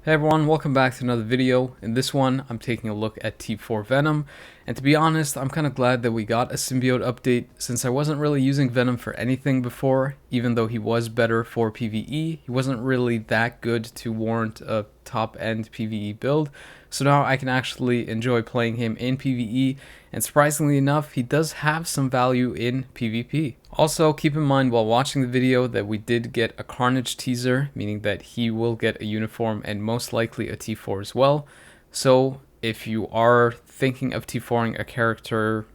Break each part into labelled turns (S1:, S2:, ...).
S1: Hey everyone, welcome back to another video. In this one, I'm taking a look at T4 Venom, and to be honest, I'm kind of glad that we got a symbiote update since I wasn't really using Venom for anything before. Even though he was better for PvE, he wasn't really that good to warrant a top-end PvE build, so now I can actually enjoy playing him in PvE, and surprisingly enough, he does have some value in PvP. Also, keep in mind while watching the video that we did get a Carnage teaser, meaning that he will get a uniform and most likely a T4 as well. So if you are thinking of T4ing a character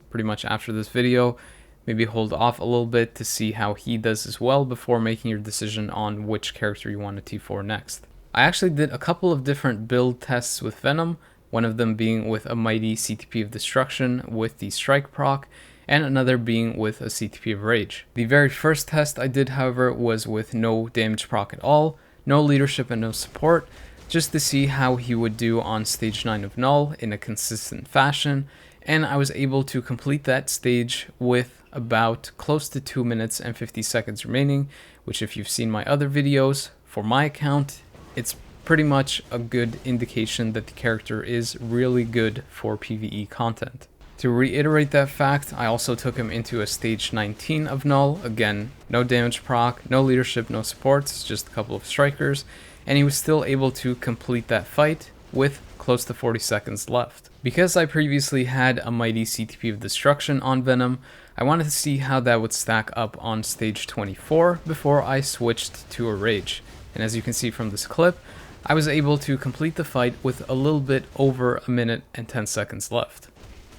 S1: pretty much after this video, maybe hold off a little bit to see how he does as well before making your decision on which character you want to T4 next. I actually did a couple of different build tests with Venom, one of them being with a mighty CTP of Destruction with the Strike proc, and another being with a CTP of Rage. The very first test I did, however, was with no damage proc at all, no leadership and no support, just to see how he would do on stage 9 of Knull in a consistent fashion, and I was able to complete that stage with about close to 2 minutes and 50 seconds remaining, which if you've seen my other videos, for my account, it's pretty much a good indication that the character is really good for PvE content. To reiterate that fact, I also took him into a stage 19 of Knull. Again, no damage proc, no leadership, no supports, just a couple of strikers, and he was still able to complete that fight with close to 40 seconds left. Because I previously had a mighty CTP of Destruction on Venom, I wanted to see how that would stack up on stage 24 before I switched to a Rage. And as you can see from this clip, I was able to complete the fight with a little bit over a minute and 10 seconds left.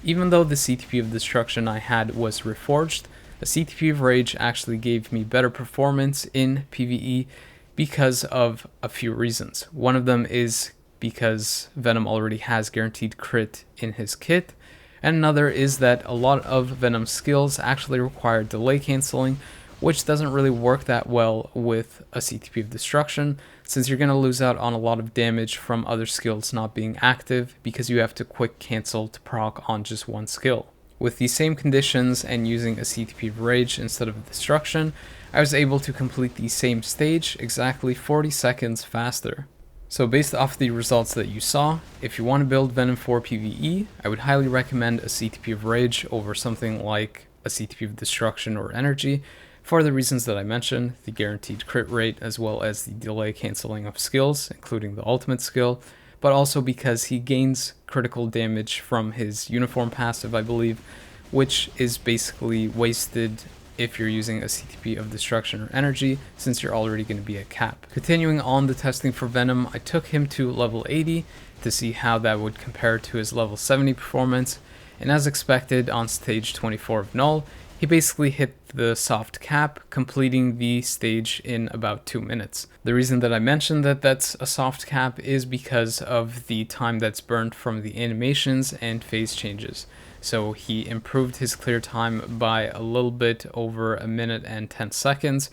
S1: Even though the CTP of Destruction I had was reforged, the CTP of Rage actually gave me better performance in PvE because of a few reasons. One of them is because Venom already has guaranteed crit in his kit, and another is that a lot of Venom's skills actually require delay cancelling, which doesn't really work that well with a CTP of Destruction, since you're going to lose out on a lot of damage from other skills not being active because you have to quick cancel to proc on just one skill. With the same conditions and using a CTP of Rage instead of Destruction, I was able to complete the same stage exactly 40 seconds faster. So based off the results that you saw, if you want to build Venom for PvE, I would highly recommend a CTP of Rage over something like a CTP of Destruction or Energy, for the reasons that I mentioned, the guaranteed crit rate as well as the delay cancelling of skills, including the ultimate skill, but also because he gains critical damage from his uniform passive, I believe, which is basically wasted if you're using a CTP of Destruction or Energy, since you're already going to be at cap. Continuing on the testing for Venom, I took him to level 80 to see how that would compare to his level 70 performance, and as expected on stage 24 of Knull, he basically hit the soft cap, completing the stage in about 2 minutes. The reason that I mentioned that that's a soft cap is because of the time that's burned from the animations and phase changes. So he improved his clear time by a little bit over a minute and 10 seconds.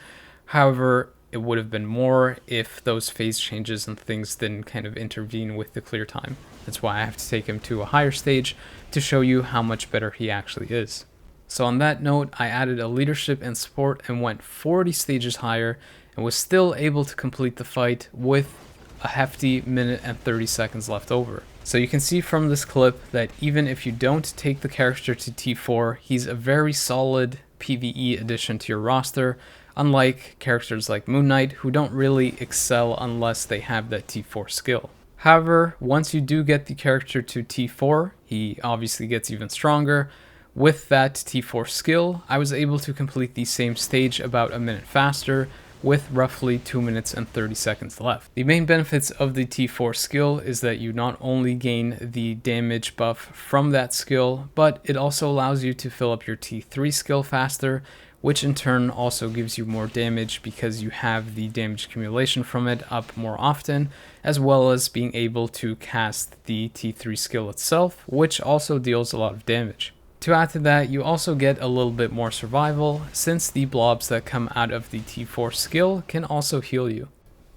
S1: However, it would have been more if those phase changes and things didn't kind of intervene with the clear time. That's why I have to take him to a higher stage to show you how much better he actually is. So on that note, I added a leadership and support and went 40 stages higher and was still able to complete the fight with a hefty minute and 30 seconds left over. So you can see from this clip that even if you don't take the character to T4, he's a very solid PvE addition to your roster, unlike characters like Moon Knight who don't really excel unless they have that T4 skill. However, once you do get the character to T4, he obviously gets even stronger. With that T4 skill, I was able to complete the same stage about a minute faster, with roughly 2 minutes and 30 seconds left. The main benefits of the T4 skill is that you not only gain the damage buff from that skill, but it also allows you to fill up your T3 skill faster, which in turn also gives you more damage because you have the damage accumulation from it up more often, as well as being able to cast the T3 skill itself, which also deals a lot of damage. To add to that, you also get a little bit more survival, since the blobs that come out of the T4 skill can also heal you.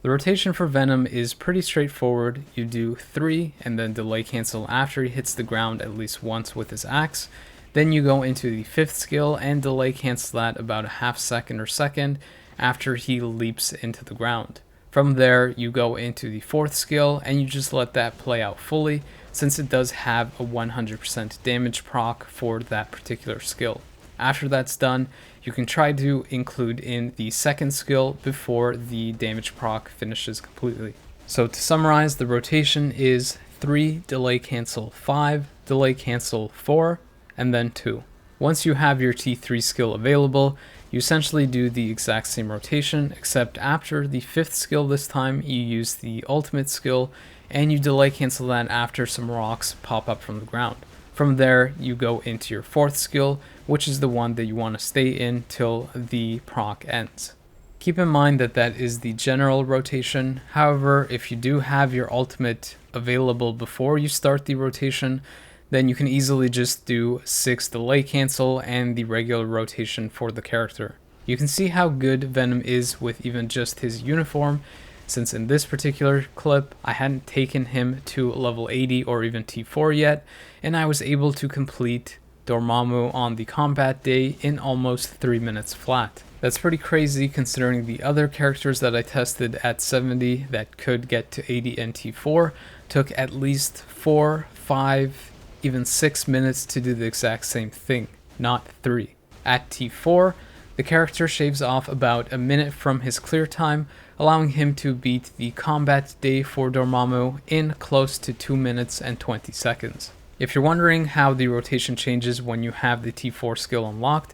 S1: The rotation for Venom is pretty straightforward. You do 3 and then delay cancel after he hits the ground at least once with his axe. Then you go into the 5th skill and delay cancel that about a half second or second after he leaps into the ground. From there, you go into the 4th skill and you just let that play out fully, since it does have a 100% damage proc for that particular skill. After that's done, you can try to include in the 2nd skill before the damage proc finishes completely. So to summarize, the rotation is 3 delay cancel 5, delay cancel 4, and then 2. Once you have your T3 skill available, you essentially do the exact same rotation, except after the 5th skill this time, you use the ultimate skill, and you delay cancel that after some rocks pop up from the ground. From there, you go into your 4th skill, which is the one that you want to stay in till the proc ends. Keep in mind that that is the general rotation. However, if you do have your ultimate available before you start the rotation, then you can easily just do 6 delay cancel and the regular rotation for the character. You can see how good Venom is with even just his uniform, since in this particular clip, I hadn't taken him to level 80 or even T4 yet, and I was able to complete Dormammu on the combat day in almost 3 minutes flat. That's pretty crazy considering the other characters that I tested at 70 that could get to 80 and T4 took at least 4, 5, even 6 minutes to do the exact same thing, not 3. At T4, the character shaves off about a minute from his clear time, allowing him to beat the combat day for Dormammu in close to 2 minutes and 20 seconds. If you're wondering how the rotation changes when you have the T4 skill unlocked,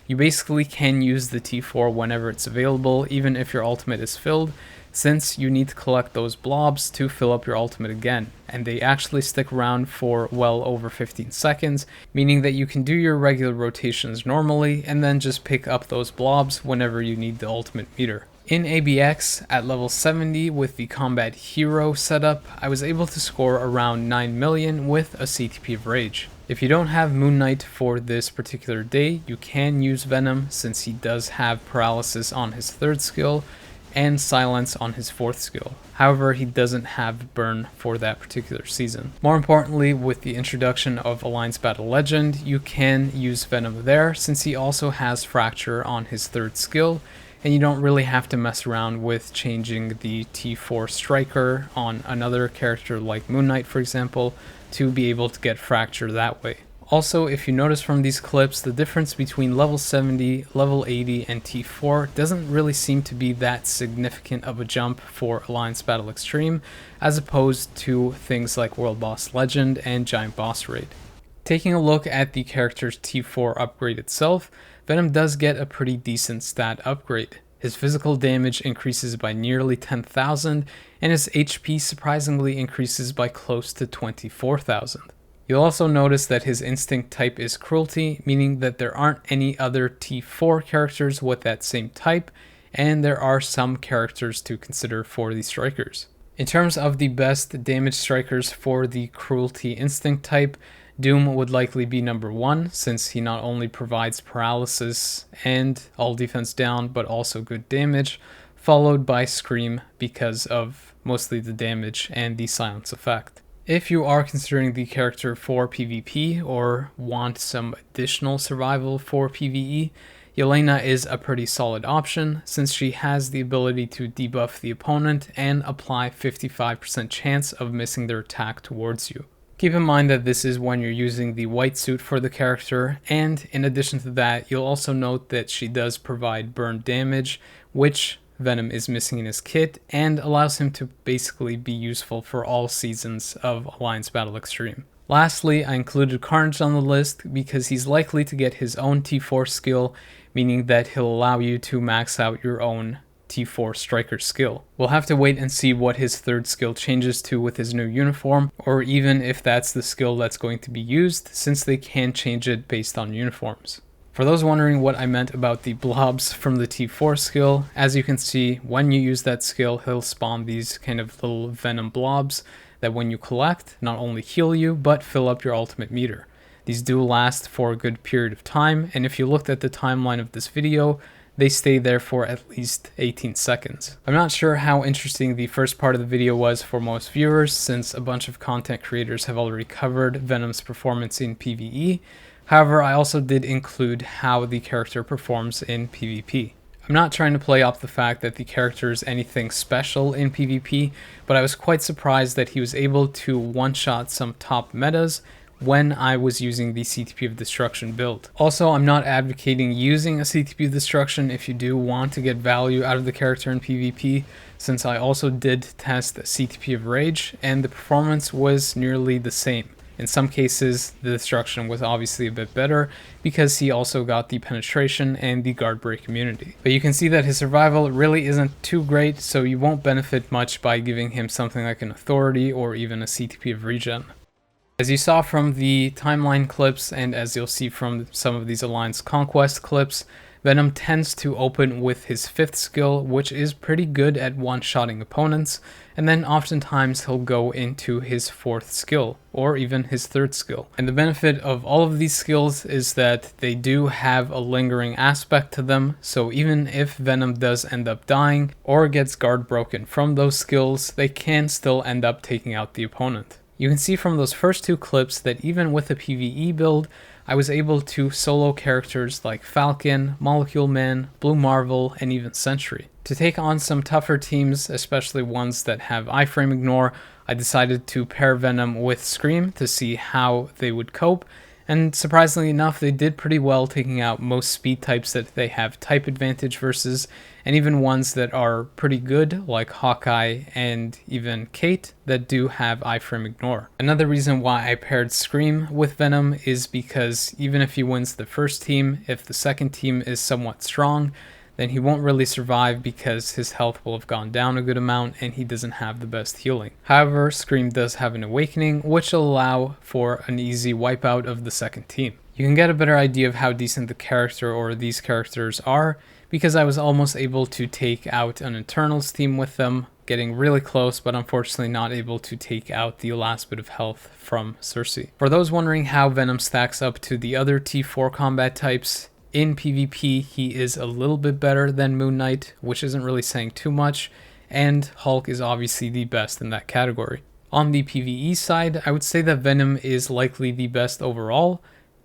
S1: you basically can use the T4 whenever it's available, even if your ultimate is filled, since you need to collect those blobs to fill up your ultimate again, and they actually stick around for well over 15 seconds, meaning that you can do your regular rotations normally and then just pick up those blobs whenever you need the ultimate meter. In ABX, at level 70 with the combat hero setup, I was able to score around 9 million with a CTP of Rage. If you don't have Moon Knight for this particular day, you can use Venom since he does have paralysis on his 3rd skill and silence on his 4th skill. However, he doesn't have burn for that particular season. More importantly, with the introduction of Alliance Battle Legend, you can use Venom there since he also has fracture on his 3rd skill, and you don't really have to mess around with changing the T4 striker on another character like Moon Knight, for example, to be able to get fracture that way. Also, if you notice from these clips, the difference between level 70, level 80, and T4 doesn't really seem to be that significant of a jump for Alliance Battle Extreme, as opposed to things like World Boss Legend and Giant Boss Raid. Taking a look at the character's T4 upgrade itself, Venom does get a pretty decent stat upgrade. His physical damage increases by nearly 10,000, and his HP surprisingly increases by close to 24,000. You'll also notice that his instinct type is Cruelty, meaning that there aren't any other T4 characters with that same type, and there are some characters to consider for the strikers. In terms of the best damage strikers for the Cruelty instinct type, Doom would likely be number 1, since he not only provides paralysis and all defense down, but also good damage, followed by Scream because of mostly the damage and the silence effect. If you are considering the character for PvP or want some additional survival for PvE, Yelena is a pretty solid option since she has the ability to debuff the opponent and apply 55% chance of missing their attack towards you. Keep in mind that this is when you're using the white suit for the character, and in addition to that, you'll also note that she does provide burn damage, which Venom is missing in his kit, and allows him to basically be useful for all seasons of Alliance Battle Extreme. Lastly, I included Carnage on the list because he's likely to get his own T4 skill, meaning that he'll allow you to max out your own T4 striker skill. We'll have to wait and see what his 3rd skill changes to with his new uniform, or even if that's the skill that's going to be used, since they can change it based on uniforms. For those wondering what I meant about the blobs from the T4 skill, as you can see, when you use that skill, he'll spawn these kind of little venom blobs that when you collect, not only heal you, but fill up your ultimate meter. These do last for a good period of time, and if you looked at the timeline of this video, they stay there for at least 18 seconds. I'm not sure how interesting the first part of the video was for most viewers, since a bunch of content creators have already covered Venom's performance in PvE. However, I also did include how the character performs in PvP. I'm not trying to play off the fact that the character is anything special in PvP, but I was quite surprised that he was able to one-shot some top metas when I was using the CTP of Destruction build. Also, I'm not advocating using a CTP of Destruction if you do want to get value out of the character in PvP, since I also did test CTP of Rage, and the performance was nearly the same. In some cases, the destruction was obviously a bit better because he also got the penetration and the guard break immunity. But you can see that his survival really isn't too great, so you won't benefit much by giving him something like an authority or even a CTP of regen. As you saw from the timeline clips, and as you'll see from some of these Alliance Conquest clips, Venom tends to open with his 5th skill, which is pretty good at one-shotting opponents, and then oftentimes he'll go into his 4th skill, or even his 3rd skill. And the benefit of all of these skills is that they do have a lingering aspect to them, so even if Venom does end up dying, or gets guard broken from those skills, they can still end up taking out the opponent. You can see from those first 2 clips that even with a PvE build, I was able to solo characters like Falcon, Molecule Man, Blue Marvel, and even Sentry. To take on some tougher teams, especially ones that have iframe ignore, I decided to pair Venom with Scream to see how they would cope, and surprisingly enough, they did pretty well, taking out most speed types that they have type advantage versus, and even ones that are pretty good, like Hawkeye and even Kate, that do have iframe ignore. Another reason why I paired Scream with Venom is because even if he wins the first team, if the second team is somewhat strong, then he won't really survive because his health will have gone down a good amount and he doesn't have the best healing. However, Scream does have an awakening, which will allow for an easy wipeout of the second team. You can get a better idea of how decent the character or these characters are because I was almost able to take out an Eternals team with them, getting really close, but unfortunately not able to take out the last bit of health from Cersei. For those wondering how Venom stacks up to the other T4 combat types, in PvP, he is a little bit better than Moon Knight, which isn't really saying too much, and Hulk is obviously the best in that category. On the PvE side, I would say that Venom is likely the best overall,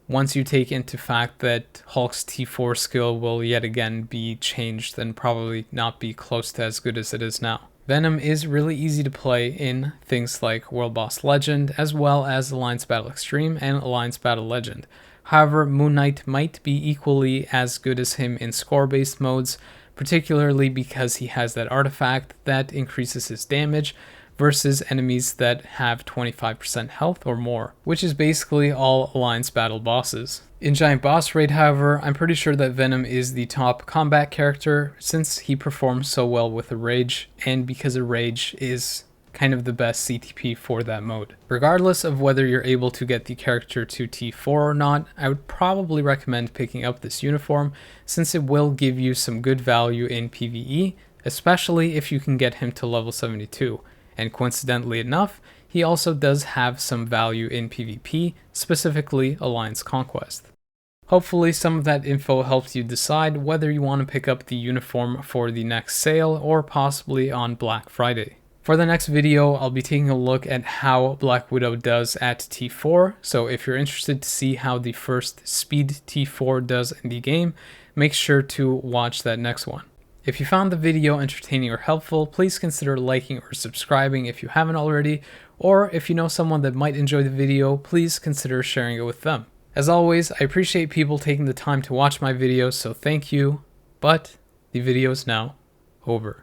S1: once you take into fact that Hulk's T4 skill will yet again be changed and probably not be close to as good as it is now. Venom is really easy to play in things like World Boss Legend, as well as Alliance Battle Extreme and Alliance Battle Legend. However, Moon Knight might be equally as good as him in score-based modes, particularly because he has that artifact that increases his damage versus enemies that have 25% health or more, which is basically all Alliance Battle bosses. In Giant Boss Raid, however, I'm pretty sure that Venom is the top combat character since he performs so well with a Rage, and because a Rage is kind of the best CTP for that mode. Regardless of whether you're able to get the character to T4 or not, I would probably recommend picking up this uniform since it will give you some good value in PvE, especially if you can get him to level 72. And coincidentally enough, he also does have some value in PvP, specifically Alliance Conquest. Hopefully some of that info helps you decide whether you want to pick up the uniform for the next sale or possibly on Black Friday. For the next video, I'll be taking a look at how Black Widow does at T4, so if you're interested to see how the first speed T4 does in the game, make sure to watch that next one. If you found the video entertaining or helpful, please consider liking or subscribing if you haven't already, or if you know someone that might enjoy the video, please consider sharing it with them. As always, I appreciate people taking the time to watch my videos, so thank you, but the video is now over.